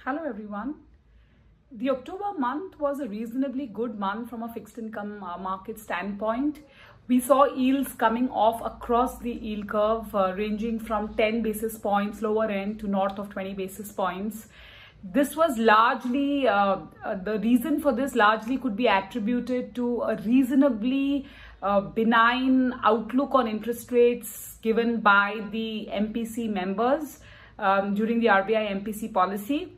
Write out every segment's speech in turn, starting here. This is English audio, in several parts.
Hello everyone. The October month was a reasonably good month from a fixed income market standpoint. We saw yields coming off across the yield curve ranging from 10 basis points lower end to north of 20 basis points. This was largely, the reason for this largely could be attributed to a reasonably benign outlook on interest rates given by the MPC members during the RBI MPC policy.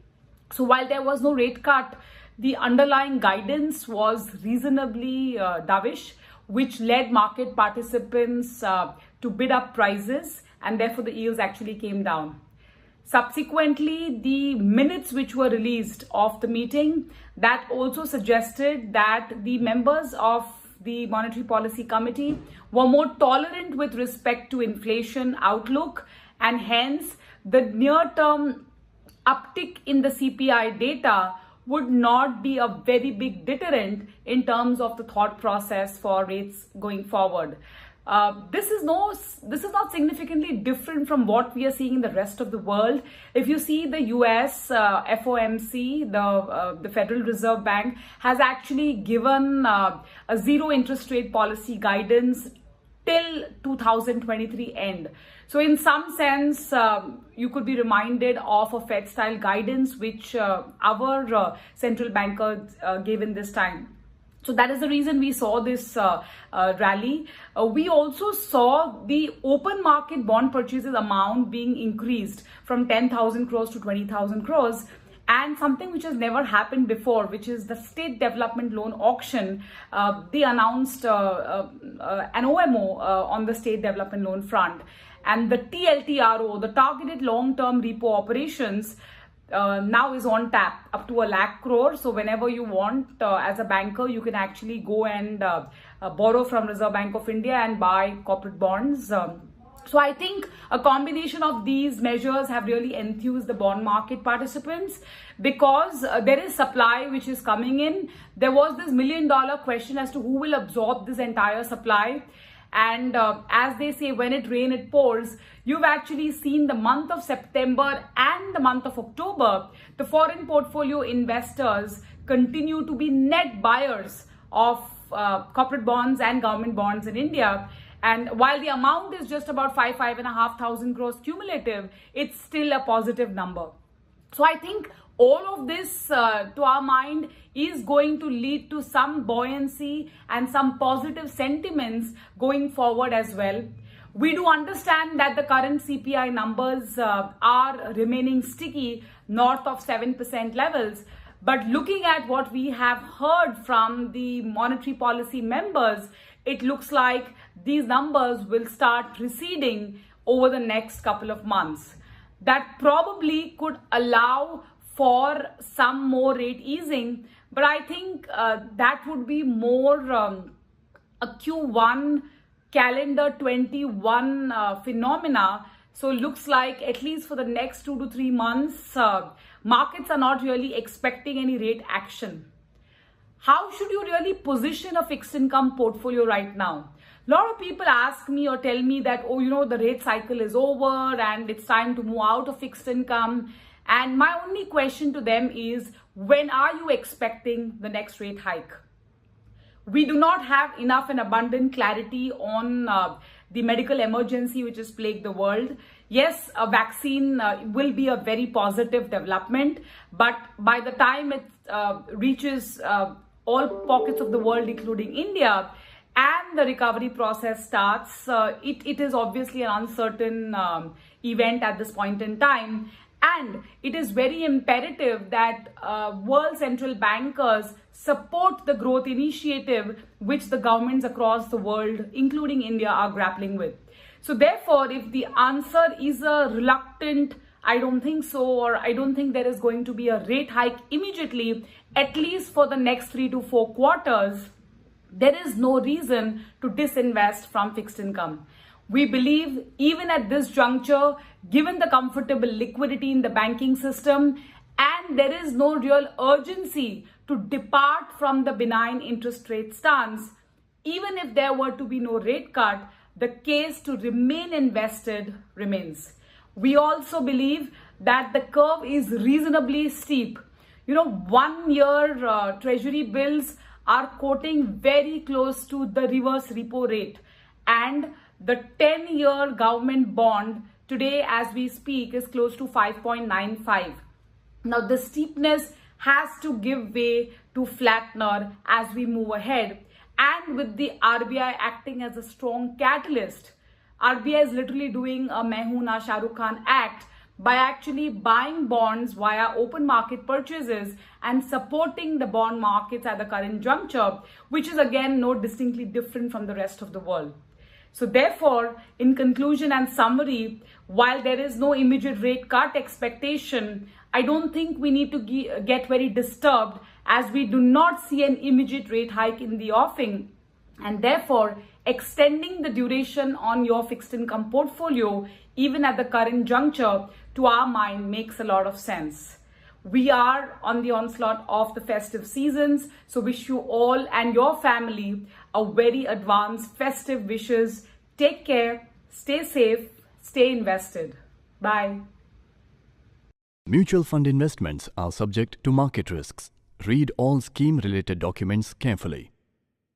So while there was no rate cut, the underlying guidance was reasonably dovish, which led market participants to bid up prices, and therefore the yields actually came down. Subsequently, the minutes which were released of the meeting, that also suggested that the members of the Monetary Policy Committee were more tolerant with respect to inflation outlook, and hence the near-term uptick in the CPI data would not be a very big deterrent in terms of the thought process for rates going forward. This is not significantly different from what we are seeing in the rest of the world. If you see the US FOMC, the Federal Reserve Bank, has actually given a zero interest rate policy guidance till 2023 end. So in some sense, you could be reminded of a Fed style guidance which our central banker gave in this time. So that is the reason we saw this rally. We also saw the open market bond purchases amount being increased from 10,000 crores to 20,000 crores. And something which has never happened before, which is the State Development Loan Auction. They announced an OMO on the State Development Loan front. And the TLTRO, the Targeted Long-Term Repo Operations, now is on tap up to 1 lakh crore. So whenever you want, as a banker, you can actually go and borrow from Reserve Bank of India and buy corporate bonds. So I think a combination of these measures have really enthused the bond market participants because there is supply which is coming in. There was this $1 million question as to who will absorb this entire supply. And as they say, when it rains, it pours. You've actually seen the month of September and the month of October, the foreign portfolio investors continue to be net buyers of corporate bonds and government bonds in India. And while the amount is just about 5,500 crores cumulative, it's still a positive number. So I think all of this, to our mind, is going to lead to some buoyancy and some positive sentiments going forward as well. We do understand that the current CPI numbers are remaining sticky north of 7% levels. But looking at what we have heard from the monetary policy members, it looks like these numbers will start receding over the next couple of months. That probably could allow for some more rate easing, but I think that would be more a Q1 calendar 21 phenomena. So looks like at least for the next 2 to 3 months, markets are not really expecting any rate action. How should you really position a fixed income portfolio right now? A lot of people ask me or tell me that, oh, the rate cycle is over and it's time to move out of fixed income. And my only question to them is, when are you expecting the next rate hike? We do not have enough and abundant clarity on the medical emergency which has plagued the world. Yes, a vaccine will be a very positive development, but by the time it reaches all pockets of the world, including India, and the recovery process starts, it is obviously an uncertain event at this point in time. And it is very imperative that world central bankers support the growth initiative which the governments across the world, including India, are grappling with. So therefore, if the answer is a reluctant, I don't think so, or I don't think there is going to be a rate hike immediately, at least for the next 3 to 4 quarters, there is no reason to disinvest from fixed income. We believe even at this juncture, given the comfortable liquidity in the banking system, and there is no real urgency to depart from the benign interest rate stance, even if there were to be no rate cut, the case to remain invested remains. We also believe that the curve is reasonably steep. 1 year treasury bills are quoting very close to the reverse repo rate, and the 10-year government bond today as we speak is close to 5.95. Now the steepness has to give way to flattener as we move ahead, and with the RBI acting as a strong catalyst, RBI is literally doing a Main Hoon Na Shah Rukh Khan act by actually buying bonds via open market purchases and supporting the bond markets at the current juncture, which is again not distinctly different from the rest of the world. So therefore, in conclusion and summary, while there is no immediate rate cut expectation, I don't think we need to get very disturbed, as we do not see an immediate rate hike in the offing, and therefore extending the duration on your fixed income portfolio even at the current juncture to our mind makes a lot of sense. We are on the onslaught of the festive seasons, so wish you all and your family a very advanced festive wishes. Take care, stay safe, stay invested. Bye. Mutual fund investments are subject to market risks. Read all scheme-related documents carefully.